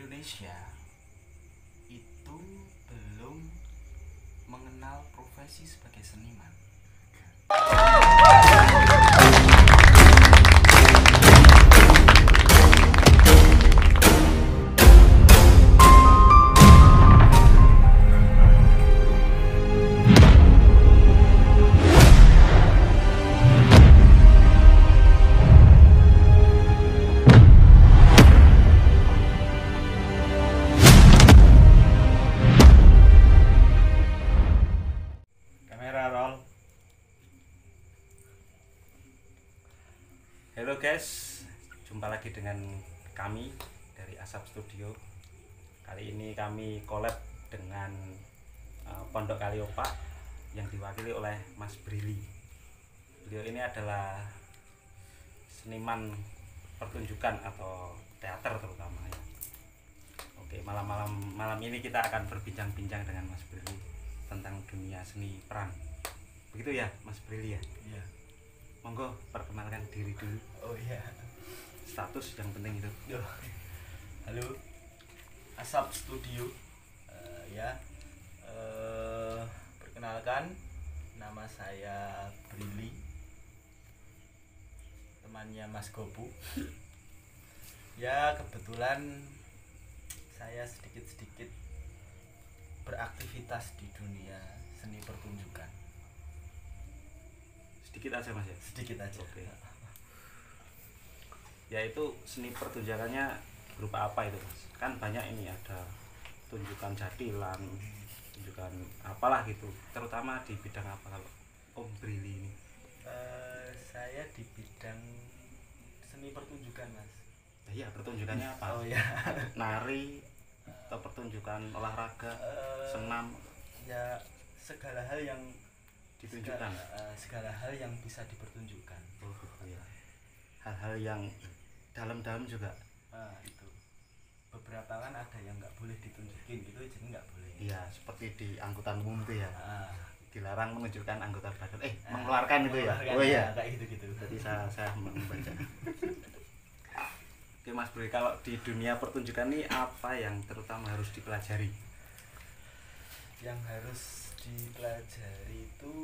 Indonesia itu belum mengenal profesi sebagai seniman. Halo guys, jumpa lagi dengan kami dari Asap Studio. Kali ini kami collab dengan Pondok Kaliopak yang diwakili oleh Mas Brili. Beliau ini adalah seniman pertunjukan atau teater terutama ya. Oke, malam ini kita akan berbincang-bincang dengan Mas Brili tentang dunia seni peran. Begitu ya, Mas Brili ya? Iya. Monggo perkenalkan diri dulu. Oh iya. Status yang penting itu. Halo, Asap Studio. Perkenalkan, nama saya Brili, temannya Mas Gopu. Ya, kebetulan saya sedikit-sedikit beraktivitas di dunia seni pertunjukan. Sedikit aja Mas ya? Sedikit aja. Oke. Yaitu seni pertunjukannya berupa apa itu Mas? Kan banyak ini, ada tunjukan jadilan, tunjukan apalah gitu. Terutama di bidang apa kalau Om Brili ini? Saya di bidang seni pertunjukan Mas. Iya, pertunjukannya apa? Oh ya. Nari atau pertunjukan olahraga, senam, Ya segala hal yang ditunjukkan. segala hal yang bisa dipertunjukkan. Oh iya. Hal-hal yang dalam-dalam juga. Itu beberapa kan ada yang nggak boleh ditunjukin gitu, jadi nggak boleh. Iya, seperti di angkutan umum itu ya. Dilarang menunjukkan anggota badan, mengeluarkan itu ya. Oh iya, kayak gitu. Tadi saya membaca. Oke Mas Bro, kalau di dunia pertunjukan ini apa yang terutama harus dipelajari? Yang harus dipelajari itu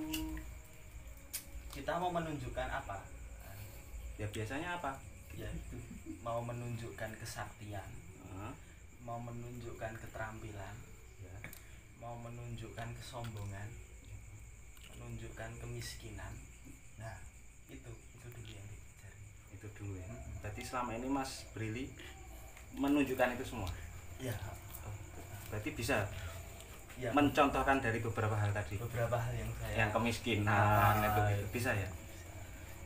kita mau menunjukkan apa? Ya biasanya apa? Ya itu mau menunjukkan kesaktian, mau menunjukkan keterampilan, Ya. mau menunjukkan kesombongan, menunjukkan kemiskinan. Nah itu dulu yang dipelajari. Itu dulu ya. Berarti selama ini Mas Brili menunjukkan itu semua. Ya. Berarti bisa Ya, mencontohkan dari beberapa hal tadi. beberapa hal yang saya Yang kemiskinan itu bisa ya.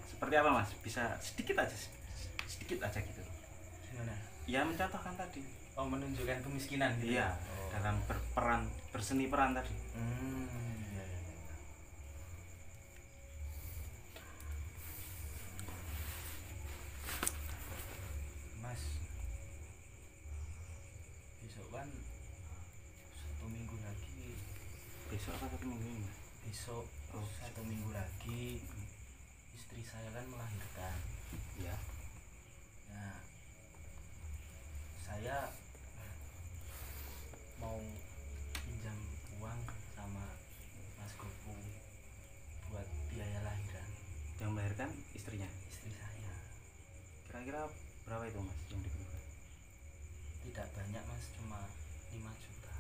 Seperti apa Mas? Bisa sedikit aja gitu. gimana? Ya mencontohkan tadi. Oh, menunjukkan kemiskinan gitu. Iya, Oh. dalam berperan, berseni peran tadi. Iya. Mas, besok kan 1 minggu lagi. Besok apa satu minggu ini? Besok Oh. 1 minggu lagi istri saya kan melahirkan. Ya. Nah, saya mau pinjam uang sama Mas Gopu buat biaya lahiran Yang melahirkan istrinya. istri saya. Kira-kira berapa itu Mas yang dibutuhkan? Tidak banyak Mas, cuma 5 juta.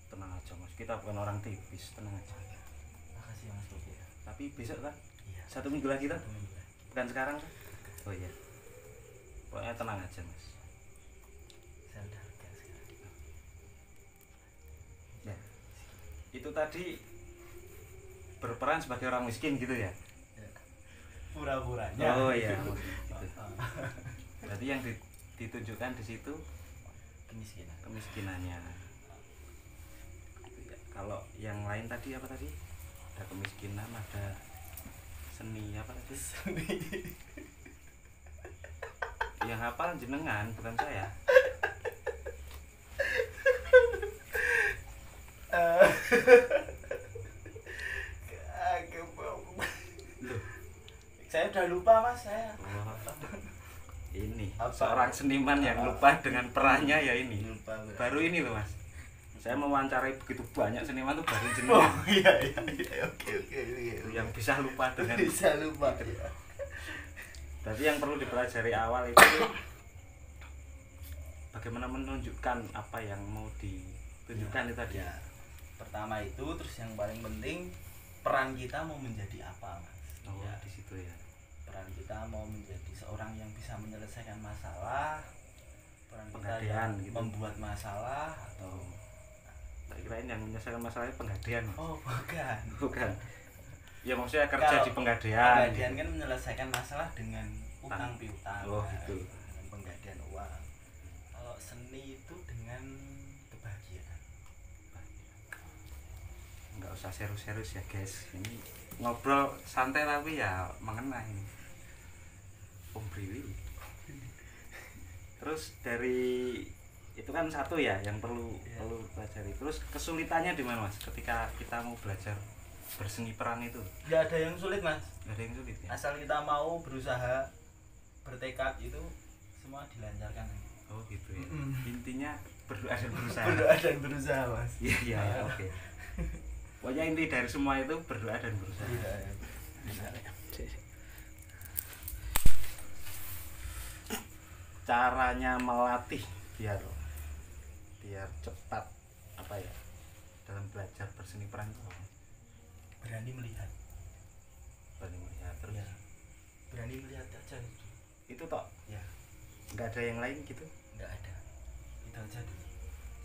Tenang aja Mas, kita bukan orang tipis, tenang aja. Makasih Mas Gopu ya. Tapi besok kan? Iya. 1 minggu lagi kan? 1 minggu lagi. Bukan sekarang kan? Oh iya. Pokoknya tenang aja Mas. Saya udah lega sekarang. Ya. Itu tadi berperan sebagai orang miskin gitu ya? Pura-puranya. Oh iya. Gitu. Berarti yang ditunjukkan di situ Kemiskinan. kemiskinannya. Gitu ya. Kalau yang lain tadi apa tadi? Ada kemiskinan, ada seni apa tadi? Yang hafal jenengan bukan saya. Saya udah lupa Mas, saya. Oh, ini Apa? seorang seniman yang lupa dengan perannya ya ini. Lupa. Baru ini loh Mas. Saya mewawancarai begitu banyak seniman tuh baru Oh jenengan iya oke yang bisa lupa dengan bisa lupa ya. Tapi yang perlu dipelajari awal itu bagaimana menunjukkan apa yang mau ditunjukkan itu tadi. Ya. Pertama itu, terus yang paling penting peran kita mau menjadi apa, Mas? Oh, Ya. di situ ya. Peran kita mau menjadi seorang yang bisa menyelesaikan masalah, peran kita Penggadean yang gitu. membuat masalah atau Tak kirain yang menyelesaikan masalahnya penggadean. oh bukan. Bukan. Ya maksudnya kerja Kalau di penggadean. Penggadean kan menyelesaikan masalah dengan utang piutang. Oh, gitu. Dengan penggadean uang. Kalau seni itu dengan kebahagiaan. Nggak usah serius-serius ya guys. Ini ngobrol santai tapi ya mengena ini. Om Brili. Terus dari itu kan satu ya yang perlu Iya. perlu pelajari. Terus kesulitannya di mana Mas ketika kita mau belajar berseni peran itu? Nggak ada yang sulit, Mas. Nggak ada yang sulit ya? Asal kita mau berusaha, bertekad, itu semua dilancarkan. Oh gitu ya. Mm-mm. Intinya berdoa dan berusaha. Berdoa dan berusaha, Mas. Iya iya ya, oke. Pokoknya inti dari semua itu berdoa dan berusaha. Iya. Caranya melatih biar cepat apa ya dalam belajar berseni peran itu apa? Berani melihat. Berani melihat terus Ya. Berani melihat aja. itu toh Ya, nggak ada yang lain gitu, nggak ada. Itu aja dulu.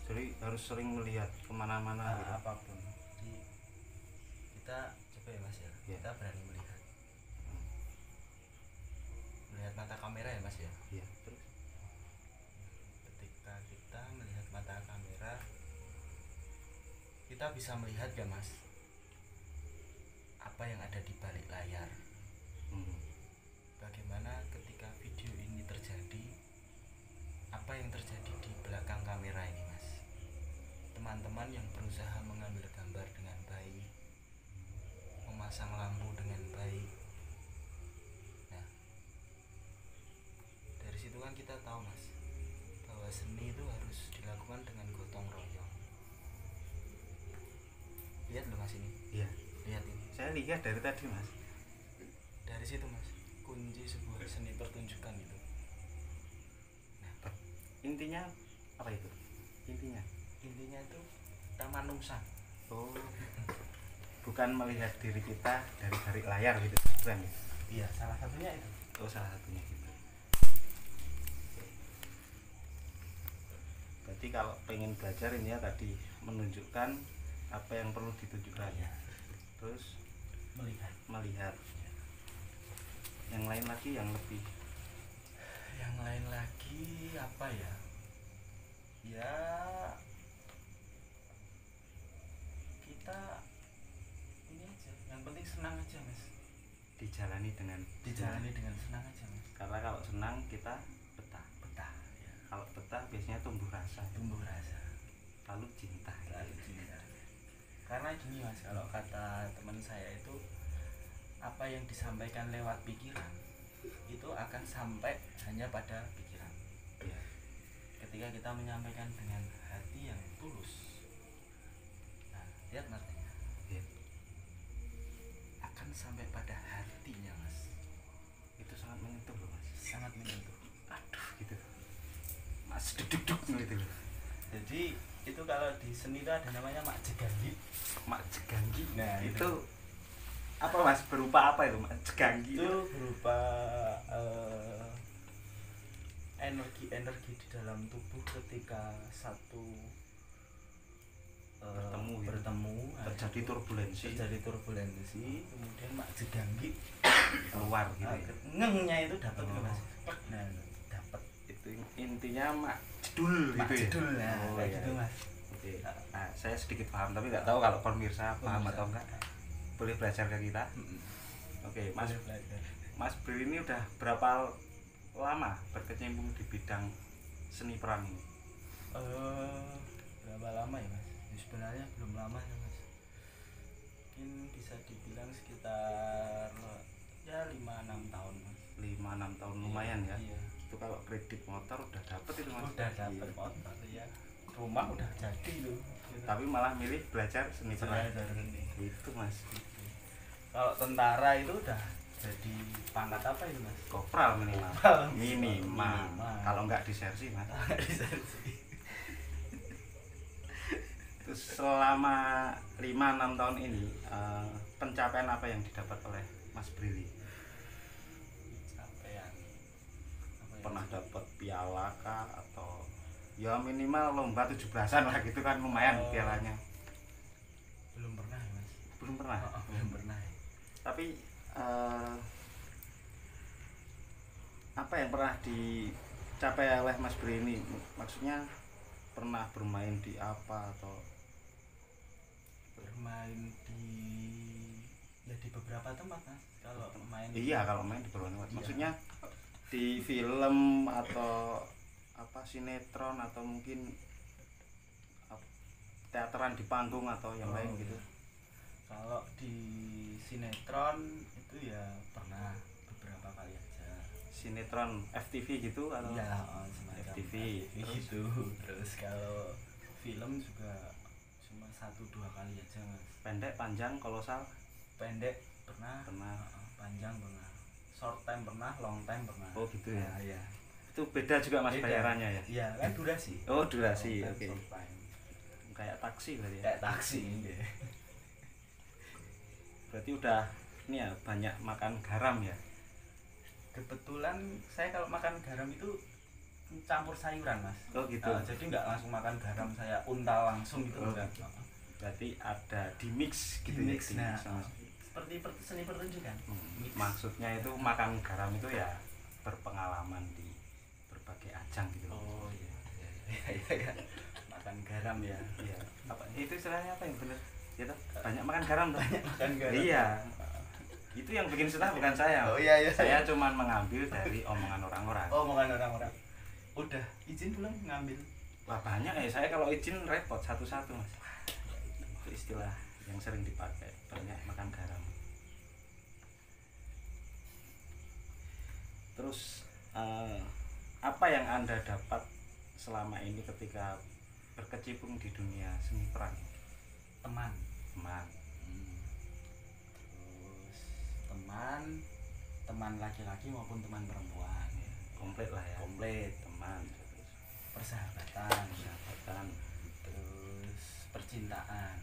jadi harus sering melihat kemana-mana gitu. Apapun. Jadi kita coba ya, Mas ya. Iya. Kita berani melihat. Melihat mata kamera ya, Mas ya. Iya terus Ketika kita melihat mata kamera, kita bisa melihat gak, Mas, apa yang ada di balik layar. hmm, Bagaimana ketika video ini terjadi, apa yang terjadi di belakang kamera ini, Mas. Teman-teman yang berusaha mengambil gambar dengan baik, memasang lampu dengan baik. Nah, dari situ kan kita tahu, Mas, bahwa seni itu harus dilakukan dengan gotong royong. Lihat loh, Mas, ini. iya Lihat ini. saya lihat dari tadi Mas. Dari situ, Mas, kunci sebuah seni pertunjukan itu. Intinya apa itu intinya? Intinya itu kita manungsa. Oh bukan melihat diri kita dari layar gitu bukan ya? Iya, salah satunya itu. Oh salah satunya gitu. Berarti kalau pengen belajar ini ya tadi menunjukkan apa yang perlu ditunjukkan ya. Terus melihat yang lain lagi yang lebih Yang lain lagi apa ya? Ya, kita ini aja. Yang penting senang aja, Mas. dijalani dengan Dijalani dengan senang aja, Mas. karena kalau senang kita betah, Betah, ya. kalau betah biasanya tumbuh rasa, Tumbuh rasa, lalu cinta. lalu cinta. Karena gini, Mas, kalau kata teman saya itu, apa yang disampaikan lewat pikiran itu akan sampai hanya pada pikiran. Ya. Ketika kita menyampaikan dengan hati yang tulus, nah, lihat artinya Ya. akan sampai pada hatinya, Mas. Itu sangat menyentuh loh Mas. Sangat menyentuh. Aduh gitu Mas duduk gitu loh. Jadi itu kalau di seni itu ada namanya mak jegangi. Mak Jeganggi. Nah, itu apa Mas, berupa apa itu Mak Jeganggi? Itu berupa energi di dalam tubuh ketika satu bertemu terjadi turbulensi, kemudian mak jegangi keluar gitu ya. ngengnya itu dapat Oh. Mas. Nah, dapat Itu intinya mak jedul mak gitu ya. jedul, nah, Oh, kayak iya, gitu, iya. Mas. Oke. Nah, saya sedikit paham tapi nggak tahu kalau pemirsa paham atau enggak. Boleh belajar ke kita. Mm-mm. Oke, Mas Boleh belajar. Mas Bril ini udah berapa lama berkecimpung di bidang seni peran ini? Berapa lama ya, Mas? Ya, sebenarnya belum lama ya, Mas. Mungkin bisa dibilang sekitar ya 5-6 tahun, Mas. 5-6 tahun lumayan ya. Iya. Itu itu kalau kredit motor udah dapet itu mas. Udah dapet Iya. motor ya, rumah udah jadi loh gitu. Tapi malah milih belajar seni peran. Belajar seni. Itu mas. Kalau tentara itu udah jadi pangkat apa itu mas? Kopral minimal. Kopral. Minimal. Minimal. Kalau nggak disersi mas. Terus selama 5-6 tahun ini pencapaian apa yang didapat oleh Mas Brili? Pencapaian apa ya? Pernah dapat piala kah atau ya minimal lomba 17-an lah gitu kan lumayan Oh. pialanya. Belum pernah ya mas. Belum pernah. Belum pernah ya. Tapi apa yang pernah dicapai oleh Mas Brili ini? Maksudnya pernah bermain di apa atau Bermain di ya di beberapa tempat mas. Kalau main iya kalau main di beberapa tempat. Iya. Maksudnya di film atau apa sinetron atau mungkin teateran di panggung atau yang lain gitu. Kalau di sinetron itu ya pernah beberapa kali aja. Sinetron FTV gitu atau Iya, semacam FTV. terus Terus? itu. Terus kalau film juga cuma 1-2 kali aja mas. Pendek, panjang, kolosal Pendek pernah, pernah. panjang pernah, short time pernah, long time pernah. Oh gitu ya. Nah, iya. Itu beda juga Mas Beda. bayarannya ya. Iya kan durasi. Oh durasi, Long oke. time, short time. Kayak taksi berarti ya. Kayak taksi ini. Berarti udah ini ya banyak makan garam ya. Kebetulan saya kalau makan garam itu campur sayuran mas. Oh gitu. Jadi nggak langsung makan garam saya untal langsung gitu Oh, enggak. Berarti ada di mix gitu Di mix, ya. nah. Sama. Seperti seni pertunjukan. Mix. Maksudnya itu makan garam itu ya berpengalaman di berbagai ajang gitu. Oh iya iya. Makan garam ya. Iya. Apa itu istilahnya apa yang benar? Ya toh? Banyak makan garam toh? Makan garam. Iya. Itu yang bikin susah bukan saya. Oh iya iya. Saya cuman mengambil dari omongan orang-orang. Oh makan orang-orang. Udah izin belum ngambil? Wah banyak ya, saya kalau izin repot satu-satu mas. Itu istilah yang sering dipakai, banyak makan garam. Terus apa yang Anda dapat selama ini ketika berkecimpung di dunia seni peran? Teman. Teman. Terus teman laki-laki maupun teman perempuan. Komplit lah ya. Komplit. Teman. Terus Persahabatan. persahabatan, Terus percintaan.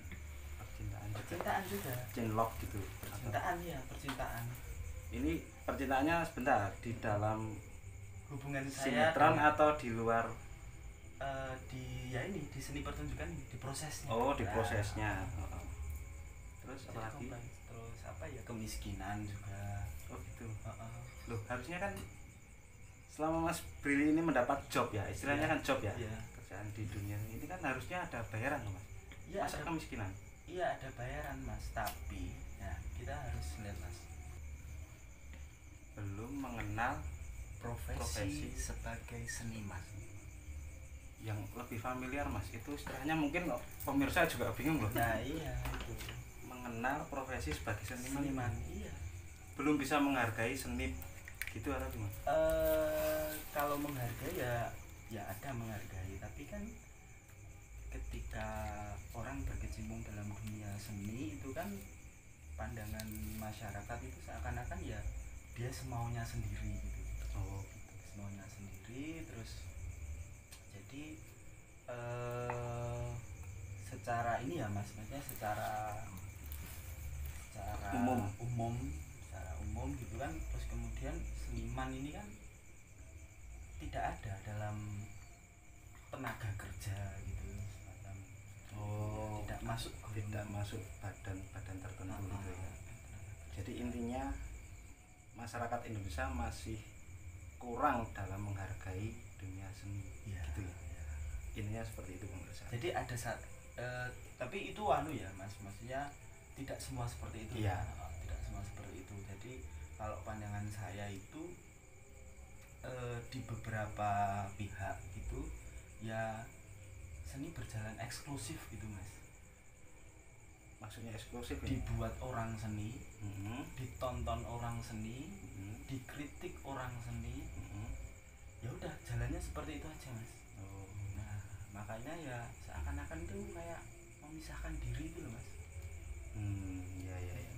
percintaan juga. Percintaan juga. Cinlok gitu. Percintaan ya percintaan. Ini percintaannya sebentar di dalam Hubungan saya sinetron atau di luar? di ya ini di seni pertunjukan di prosesnya. Oh di Nah, prosesnya. Terus jadi apa lagi? kompleks. Terus apa ya kemiskinan juga. Oh gitu. Heeh. Loh harusnya kan selama Mas Brili ini mendapat job ya, istilahnya Iya. kan job ya, Iya. kerjaan di dunia ini kan harusnya ada bayaran loh mas. Iya Masa ada, kemiskinan? iya ada bayaran mas, tapi ya kita harus lihat mas Belum mengenal profesi, Profesi. sebagai seniman. yang lebih familiar mas, itu istilahnya mungkin loh, pemirsa juga bingung loh. Nah iya itu Mengenal profesi sebagai seniman, seniman iya. belum bisa menghargai seni gitu atau gimana? Kalau menghargai ya ada menghargai, tapi kan ketika orang berkecimpung dalam dunia seni itu kan pandangan masyarakat itu seakan-akan ya dia semaunya sendiri gitu. Oh Semaunya sendiri terus jadi secara ini ya mas, maksudnya secara secara umum gitu kan. Terus kemudian seniman ini kan tidak ada dalam tenaga kerja gitu semacam. Oh, tidak masuk tidak masuk badan tertentu gitu ya. Jadi intinya masyarakat Indonesia masih kurang dalam menghargai dunia seni ya, gitu ya. Intinya seperti itu menurut saya. Jadi ada tapi itu ya mas, maksudnya tidak semua seperti itu. Iya. Tidak semua seperti itu. Jadi kalau pandangan saya itu di beberapa pihak gitu ya seni berjalan eksklusif gitu mas. Maksudnya eksklusif ya? Dibuat orang seni, Mhm, ditonton orang seni, mhm, dikritik orang seni, mhm. ya udah jalannya seperti itu aja mas. Oh. Nah makanya ya seakan-akan itu kayak memisahkan diri itu loh mas. Iya iya iya.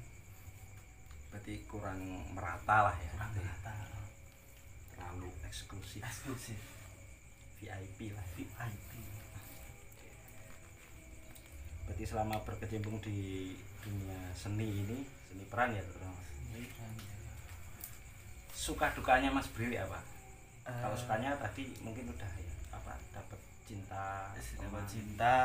Berarti kurang merata lah ya. Kurang merata, Terlalu eksklusif. eksklusif, VIP lah. VIP. Berarti selama berkecimpung di dunia seni ini, seni peran ya terutama. Ini kan ya. Suka dukanya Mas Brili apa? Kalau Eh, sukanya tadi mungkin udah ya apa dapat cinta, dapat teman. cinta,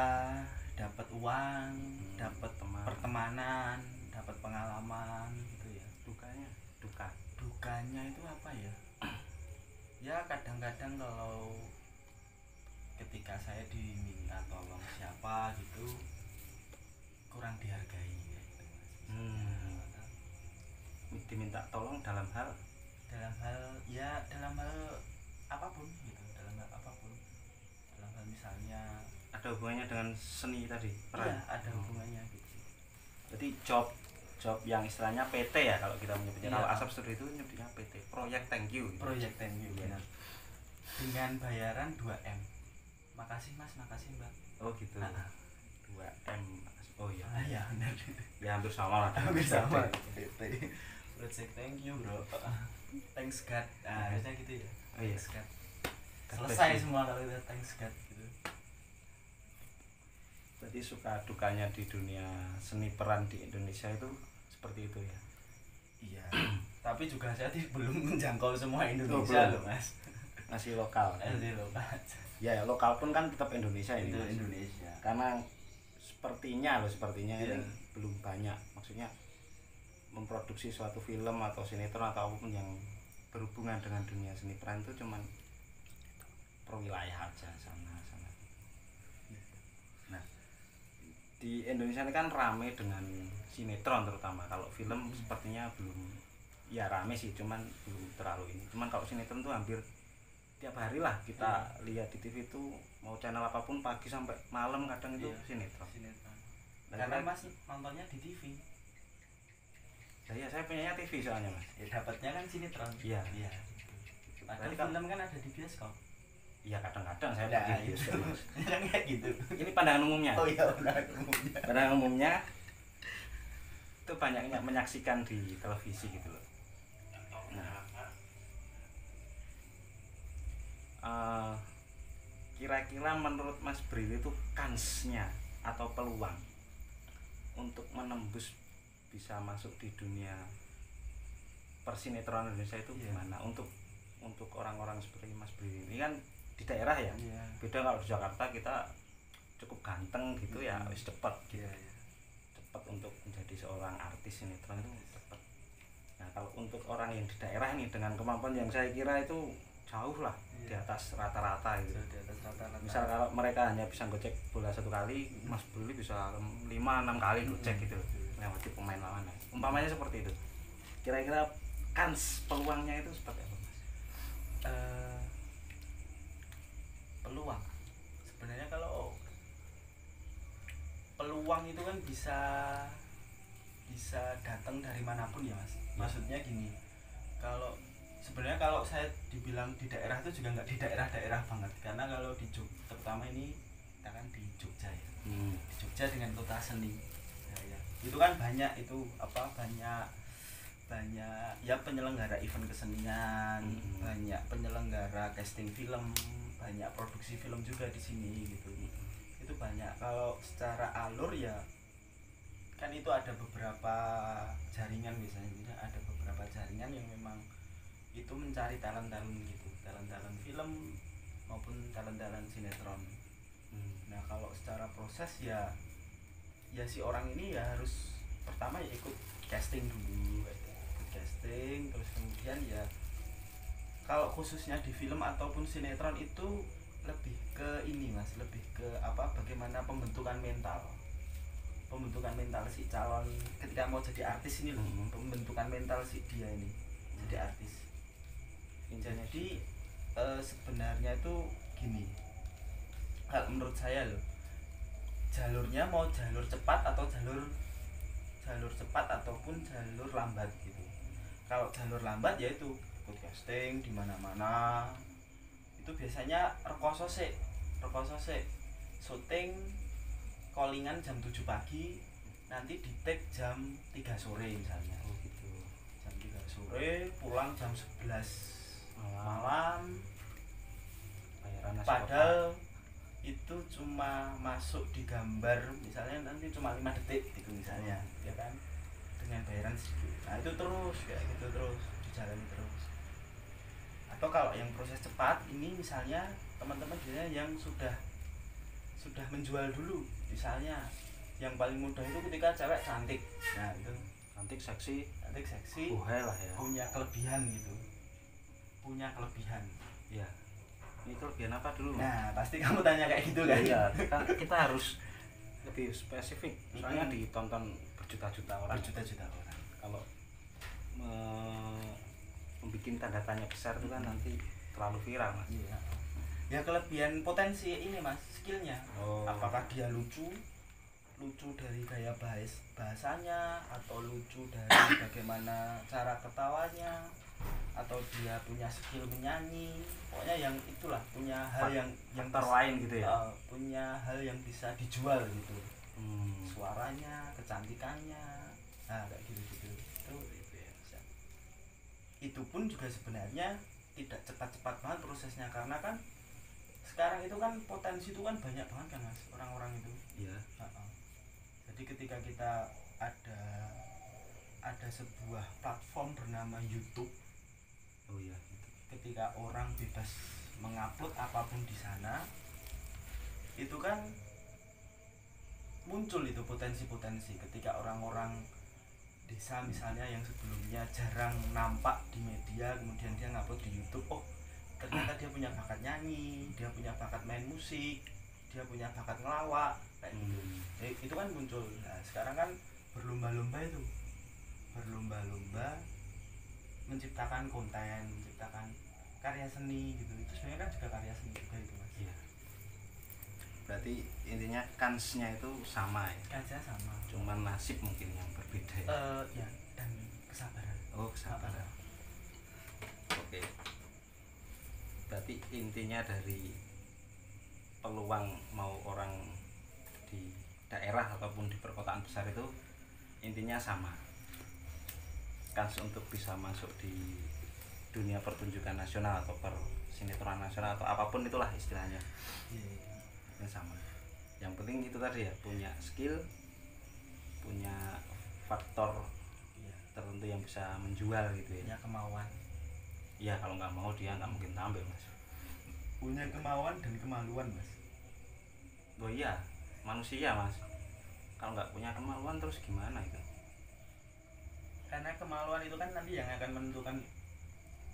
dapat uang, Hmm, dapat teman. pertemanan, dapat pengalaman gitu ya. Dukanya, duka. Dukanya itu apa ya? Ya kadang-kadang kalau ketika saya diminta tolong siapa gitu kurang dihargai kayak gitu mas. Diminta tolong dalam hal dalam hal apapun gitu, dalam hal apapun, dalam hal misalnya ada hubungannya dengan seni tadi, peran. iya ada hubungannya gitu. Berarti job yang istilahnya PT ya kalau kita menyebutnya. Iya. Kalau Asap Studio itu nyebutnya PT, proyek thank you gitu. Proyek thank you Iya. benar. Dengan bayaran 2M. Makasih mas, makasih mbak. Oh gitu. Ah, ah. 2M. Oh iya. Ah ya benar. Ya hampir sama lah. Hampir sama. PT. Project thank you bro. Thanks God. Nah, harusnya gitu ya. Oh iya. Thanks God. God Selesai bless you. semua kalau udah thanks God gitu. Berarti suka dukanya di dunia seni peran di Indonesia itu seperti itu ya. Iya. Tapi juga saya belum menjangkau semua Indonesia belum. loh mas. Masih lokal. Ini loh mas. Ya lokal pun kan tetap Indonesia ini. Itu Mas. Indonesia. Karena sepertinya Iya. ini belum banyak, maksudnya memproduksi suatu film atau sinetron atau apapun yang berhubungan dengan dunia seni peran itu cuman perwilayah aja sana. Nah di Indonesia ini kan rame dengan sinetron terutama. Kalau film sepertinya belum, ya rame sih cuman belum terlalu ini. Cuman kalau sinetron tuh hampir tiap hari lah kita lihat di TV itu, mau channel apapun pagi sampai malam kadang itu Iya. sinetron. Sinetron. Nah, Karena kira- mas nontonnya di TV. saya punyanya TV soalnya mas. Ya dapatnya kan sinetron. Iya. Iya. Padahal Berarti kan- film kan ada di bioskop. Iya kadang-kadang saya Nah, pergi itu. bioskop, Mas. Yang kayak gitu. Ini pandangan umumnya. Oh iya benar umumnya. Pandangan umumnya itu banyaknya menyaksikan di televisi gitu loh. Nah, kira-kira menurut Mas Brili itu kansnya atau peluang untuk menembus bisa masuk di dunia persinetron Indonesia itu Iya. gimana untuk orang-orang seperti Mas Brili ini kan di daerah ya. Iya. Beda kalau di Jakarta kita cukup ganteng gitu ya, wis cepet gitu. Iya. Iya. Cepet untuk menjadi seorang artis sinetron itu cepet. Nah kalau untuk orang yang di daerah ini dengan kemampuan yang saya kira itu jauh lah di Iya. atas rata-rata gitu. Di atas rata-rata. Misal kalau mereka hanya bisa gocek bola satu kali, Mas Brili bisa 5-6 kali gocek gitu melewati pemain lawan. Umpamanya seperti itu. Kira-kira kans peluangnya itu seperti apa Mas? Peluang sebenarnya kalau peluang itu kan bisa datang dari manapun ya mas. Maksudnya gini, kalau sebenarnya kalau saya dibilang di daerah itu juga nggak di daerah-daerah banget, karena kalau di terutama ini kita kan di Jogja ya, di Jogja dengan kota seni ya, itu kan banyak itu banyak ya penyelenggara event kesenian, banyak penyelenggara casting film, banyak produksi film juga di sini gitu. Itu banyak. Kalau secara alur ya kan itu ada beberapa jaringan, biasanya ada beberapa jaringan yang memang itu mencari talent-talent gitu, talent-talent film maupun talent-talent sinetron. Nah kalau secara proses ya si orang ini ya harus pertama ya ikut casting dulu, ikut casting, terus kemudian ya kalau khususnya di film ataupun sinetron itu lebih ke ini mas, lebih ke bagaimana pembentukan mental si calon ketika mau jadi artis ini loh. Pembentukan mental si dia ini jadi artis. Jadi sebenarnya itu gini, kalau menurut saya loh, jalurnya mau jalur cepat atau jalur cepat ataupun jalur lambat gitu. Kalau jalur lambat yaitu ikut casting di mana-mana, itu biasanya rekoso sik syuting callingan jam 7 pagi, nanti di take jam 3 sore misalnya. Oh gitu. Jam 3 sore pulang jam 11 malam. Bayaran nasi Padahal itu cuma masuk di gambar misalnya nanti cuma 5 detik gitu misalnya, ya kan, dengan bayaran sedikit. Nah itu terus kayak gitu terus dijalani terus. Atau kalau yang proses cepat ini misalnya teman-teman biasanya yang sudah menjual dulu, misalnya yang paling mudah itu ketika cewek cantik. Nah itu cantik seksi buhay lah ya. punya kelebihan gitu, punya kelebihan ya. Ini kelebihan apa dulu? Nah pasti kamu tanya kayak gitu kan. Iya, kita harus lebih spesifik, soalnya ditonton berjuta-juta orang. Kalau membuat tanda tanya besar itu kan nanti terlalu viral, Mas. Iya. Ya kelebihan potensi ini Mas, skillnya. Apakah dia lucu dari gaya bahasanya, atau lucu dari bagaimana cara ketawanya, atau dia punya skill menyanyi, pokoknya yang itulah, punya hal yang lain gitu ya. Punya hal yang bisa dijual gitu. Suaranya, kecantikannya, nah kayak gitu. Itu pun juga sebenarnya tidak cepat-cepat banget prosesnya, karena kan sekarang itu kan potensi itu kan banyak banget kan Mas, orang-orang itu. Iya. Jadi ketika kita ada sebuah platform bernama YouTube. Oh iya, gitu. Ketika orang bebas mengupload apapun di sana, itu kan muncul itu potensi-potensi. Ketika orang-orang desa misalnya yang sebelumnya jarang nampak di media, kemudian dia ngupload di YouTube, oh ternyata dia punya bakat nyanyi, dia punya bakat main musik, dia punya bakat ngelawak kayak gitu. Itu kan muncul. Nah sekarang kan berlomba-lomba menciptakan konten, menciptakan karya seni gitu. Itu sebenarnya kan juga karya seni juga itu Mas. Iya. Berarti intinya kansnya itu sama ya? Kansnya sama, cuman nasib mungkin yang berbeda ya? Ya, dan kesabaran. Oh kesabaran. Oke. Berarti intinya dari peluang mau orang di daerah ataupun di perkotaan besar itu intinya sama, kans untuk bisa masuk di dunia pertunjukan nasional atau persinetron nasional atau apapun itulah istilahnya. Ini sama. Yang penting itu tadi ya, punya skill, punya faktor tertentu yang bisa menjual gitu ya. Punya kemauan. Ya kalau nggak mau dia nggak mungkin tampil Mas. Punya kemauan dan kemaluan Mas. Oh iya, manusia Mas. Kalau nggak punya kemaluan terus gimana itu? Karena kemaluan itu kan nanti yang akan menentukan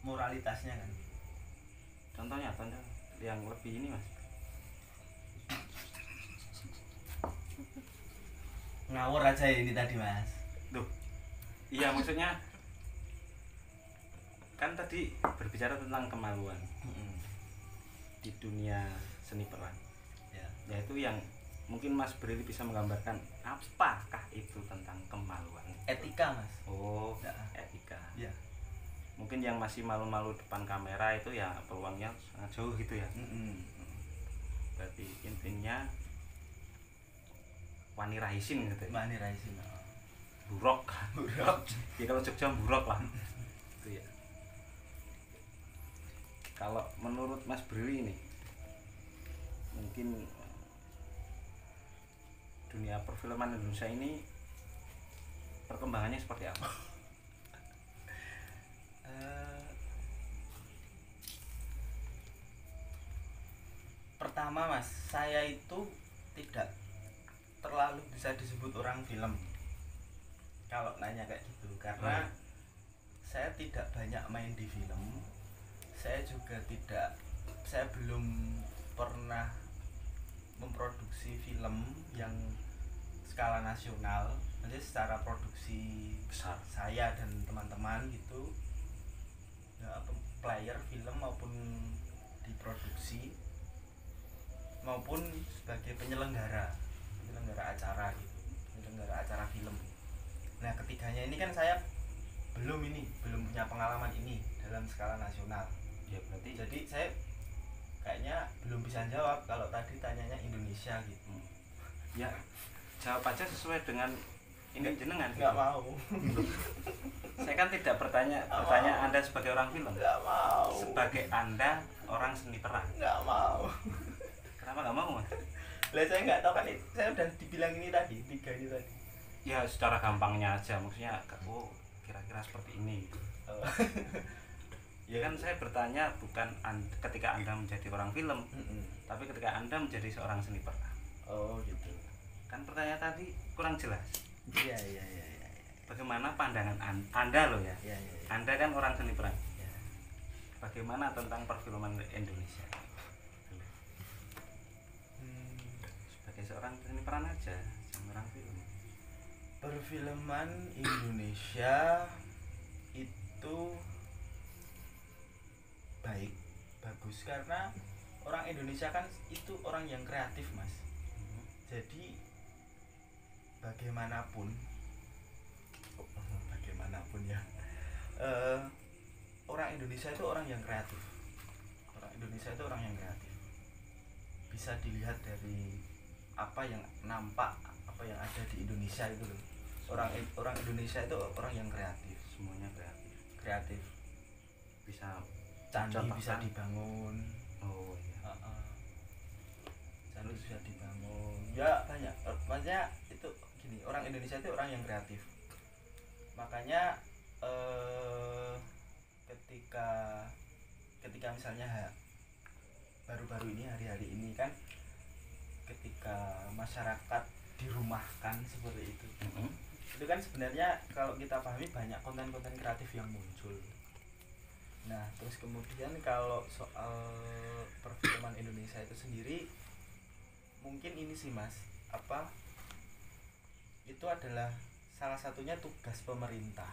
moralitasnya kan. Contoh yang lebih ini Mas. Ngawur aja ini tadi Mas. Duh. Iya maksudnya kan tadi berbicara tentang kemaluan di dunia seni peran. Ya. Yaitu yang mungkin Mas Brili bisa menggambarkan apakah itu tentang kemaluan? Etika Mas. Oh, etika. Ya. Mungkin yang masih malu-malu depan kamera itu ya peluangnya sangat jauh gitu ya. Berarti intinya wani raisin gitu. Wani raisin. Buruk. Ya kalau Jogja buruk lah. Itu ya. Kalau menurut Mas Brili ini mungkin dunia perfilman Indonesia ini perkembangannya seperti apa? Pertama Mas, saya itu tidak terlalu bisa disebut orang film kalau nanya kayak gitu, karena saya tidak banyak main di film. Saya belum pernah memproduksi film yang skala nasional. Jadi secara produksi Besar. saya dan teman-teman gitu ya, player film maupun diproduksi maupun sebagai penyelenggara acara gitu, penyelenggara acara film. Nah ketiganya ini kan saya belum punya pengalaman ini dalam skala nasional. Ya berarti jadi saya kayaknya belum bisa jawab kalau tadi tanyanya Indonesia gitu. Ya jawab aja sesuai dengan ini jenengan. Nggak mau. Saya kan tidak bertanya Anda sebagai orang film. Nggak mau. Sebagai Anda orang seni peran. Nggak mau. Kenapa nggak mau, Mas? Lah saya nggak tahu kan, saya udah dibilang ini tadi, 3 ini tadi. Ya secara gampangnya aja, maksudnya oh kira-kira seperti ini gitu. Ya kan saya bertanya bukan ketika Anda menjadi orang film, tapi ketika Anda menjadi seorang seni peran. Oh gitu. Kan pertanyaan tadi kurang jelas. Iya. Bagaimana pandangan Anda loh ya? Iya. Anda kan orang seni peran. Ya. Bagaimana tentang perfilman Indonesia? Sebagai seorang seni peran aja, jangan orang film. Perfilman Indonesia itu bagus karena orang Indonesia kan itu orang yang kreatif, Mas. Jadi bagaimanapun ya, orang Indonesia itu orang yang kreatif. Bisa dilihat dari apa yang nampak, apa yang ada di Indonesia itu loh. Orang Indonesia itu orang yang kreatif. Semuanya Kreatif. Bisa Candi contohkan. bisa dibangun. Oh iya. Candi bisa dibangun. Ya banyak. Maksudnya itu gini, orang Indonesia itu orang yang kreatif. Makanya ketika misalnya baru-baru ini, hari-hari ini kan, ketika masyarakat dirumahkan seperti itu, itu kan sebenarnya kalau kita pahami banyak konten-konten kreatif yang muncul. Nah terus kemudian kalau soal perfilman Indonesia itu sendiri, mungkin ini sih Mas, itu adalah salah satunya tugas pemerintah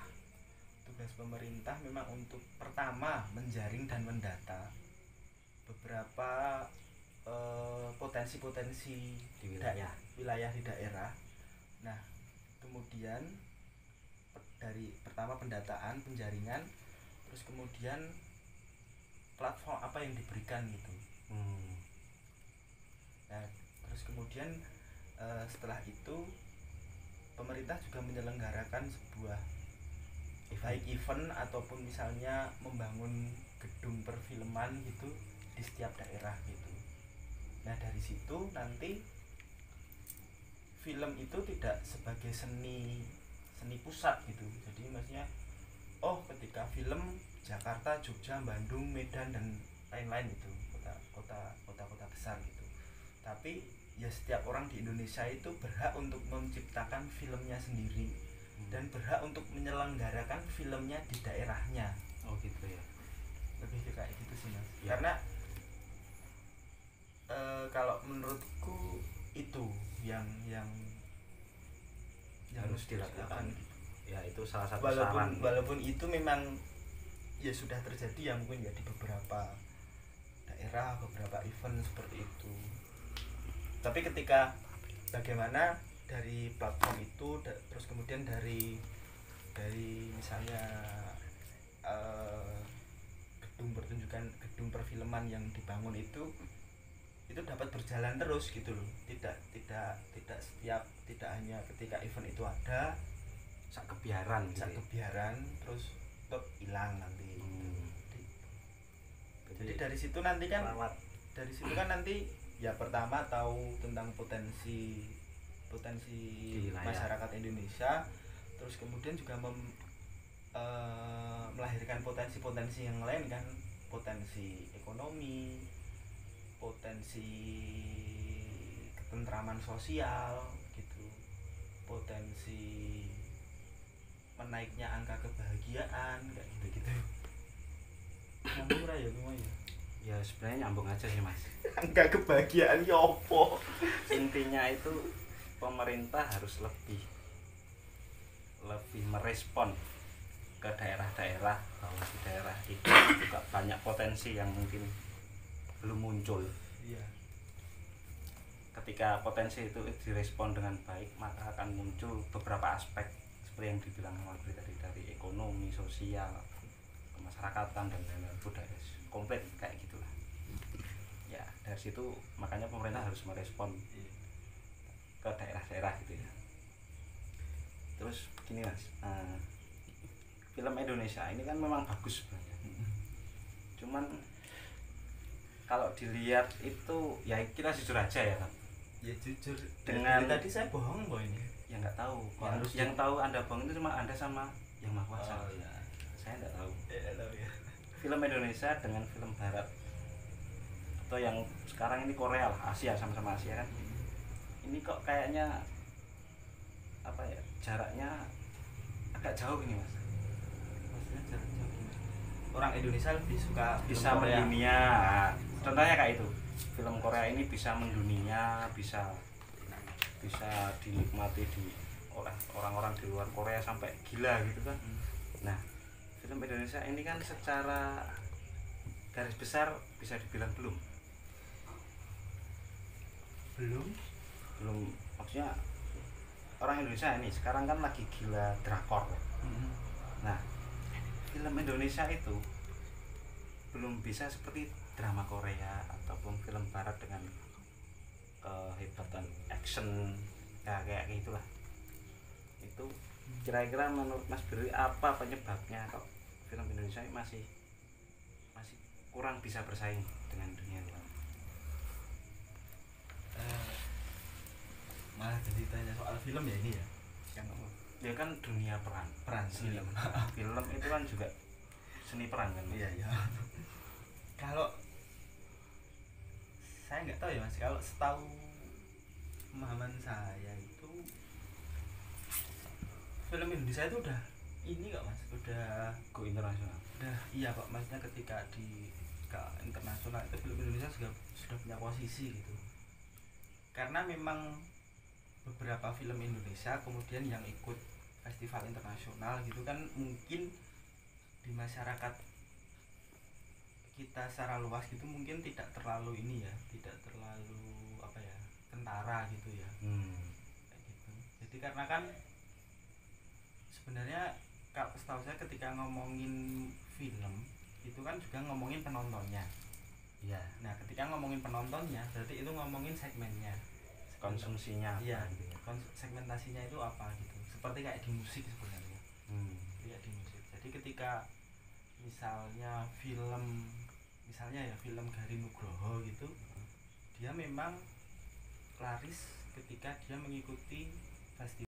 memang untuk pertama menjaring dan mendata beberapa potensi-potensi di wilayah di daerah. Nah kemudian dari pertama pendataan, penjaringan, terus kemudian platform apa yang diberikan gitu. Nah terus kemudian setelah itu pemerintah juga menyelenggarakan sebuah baik event ataupun misalnya membangun gedung perfilman gitu di setiap daerah gitu. Nah dari situ nanti film itu tidak sebagai seni pusat gitu. Jadi maksudnya ketika film Jakarta, Jogja, Bandung, Medan dan lain-lain itu kota-kota besar gitu. Tapi ya setiap orang di Indonesia itu berhak untuk menciptakan filmnya sendiri dan berhak untuk menyelenggarakan filmnya di daerahnya. Oh gitu ya. Lebih ke kayak gitu sih Mas. Ya. Karena kalau menurutku itu yang harus dilakukan gitu. Ya itu salah satu saran. Walaupun itu memang ya sudah terjadi ya mungkin ya di beberapa daerah, beberapa event seperti itu. Tapi ketika bagaimana dari platform itu terus kemudian dari misalnya gedung perfilman yang dibangun itu dapat berjalan terus gitu loh. Tidak hanya ketika event itu ada sak kebiaran terus stop hilang nanti. Jadi dari situ nanti kan nanti ya pertama tahu tentang potensi masyarakat Indonesia, terus kemudian juga melahirkan potensi yang lain kan, potensi ekonomi, potensi ketentraman sosial gitu, potensi menaiknya angka kebahagiaan kayak gitu. Nyambung ya gimana? Ya sebenarnya nyambung aja sih Mas. Angka kebahagiaan ya opo? Intinya itu pemerintah harus lebih merespon ke daerah-daerah, bahwa di daerah itu juga banyak potensi yang mungkin belum muncul. Iya. Ketika potensi itu direspon dengan baik, maka akan muncul beberapa aspek seperti yang dibilang Mas tadi, dari ekonomi, sosial, kemasyarakatan dan lain-lain, budaya, komplit kayak gitulah. Ya dari situ makanya pemerintah harus merespon Iya. ke daerah-daerah gitu ya. Terus gini mas, film Indonesia ini kan memang bagus sebenarnya, cuman kalau dilihat itu ya kita jujur aja ya kan, Ya jujur, Dengan- dari tadi saya bohong boh ini. ya nggak tahu. Ya, harus Yang tahu anda bohong itu cuma anda sama yang maha kuasa. ya. Saya nggak tahu. Tahu ya. Film Indonesia dengan film Barat atau yang sekarang ini Korea lah, Asia, sama-sama Asia kan, ini kok kayaknya apa ya, jaraknya agak jauh ini mas. Maksudnya jarak jauh gimana? Orang Indonesia lebih suka Bisa film Korea. mendunia. Contohnya kayak itu, film Korea ini bisa mendunia, bisa dinikmati oleh orang-orang di luar Korea sampai gila gitu kan. Nah film Indonesia ini kan secara garis besar bisa dibilang belum maksudnya orang Indonesia ini sekarang kan lagi gila drakor. Nah film Indonesia itu belum bisa seperti drama Korea ataupun film Barat dengan kehebatan action kayak gitulah. Itu kira-kira menurut Mas Beri apa penyebabnya kok film Indonesia ini masih kurang bisa bersaing dengan dunia luar? Malah jadi tanya soal film ya ini ya. Ya kan dunia peran seni. Film. Film itu kan juga seni peran kan. Iya ya. Kalau saya nggak tahu ya mas, kalau setahu pemahaman saya itu film Indonesia itu udah ini kok mas, udah Go internasional. iya kok, maksudnya ketika di ke internasional itu film Indonesia sudah punya posisi gitu. Karena memang beberapa film Indonesia kemudian yang ikut festival internasional gitu kan, mungkin di masyarakat kita secara luas gitu mungkin tidak terlalu ini ya, tidak terlalu apa ya, kentara gitu ya. Kayak gitu. Jadi karena kan sebenarnya kalau setahu saya ketika ngomongin film itu kan juga ngomongin penontonnya. Iya. Nah ketika ngomongin penontonnya berarti itu ngomongin segmennya, Konsumsinya iya, gitu ya. segmentasinya itu apa gitu, seperti kayak di musik sebenarnya. Kayak di musik, jadi ketika misalnya ya film Gari Nugroho gitu, dia memang laris ketika dia mengikuti festival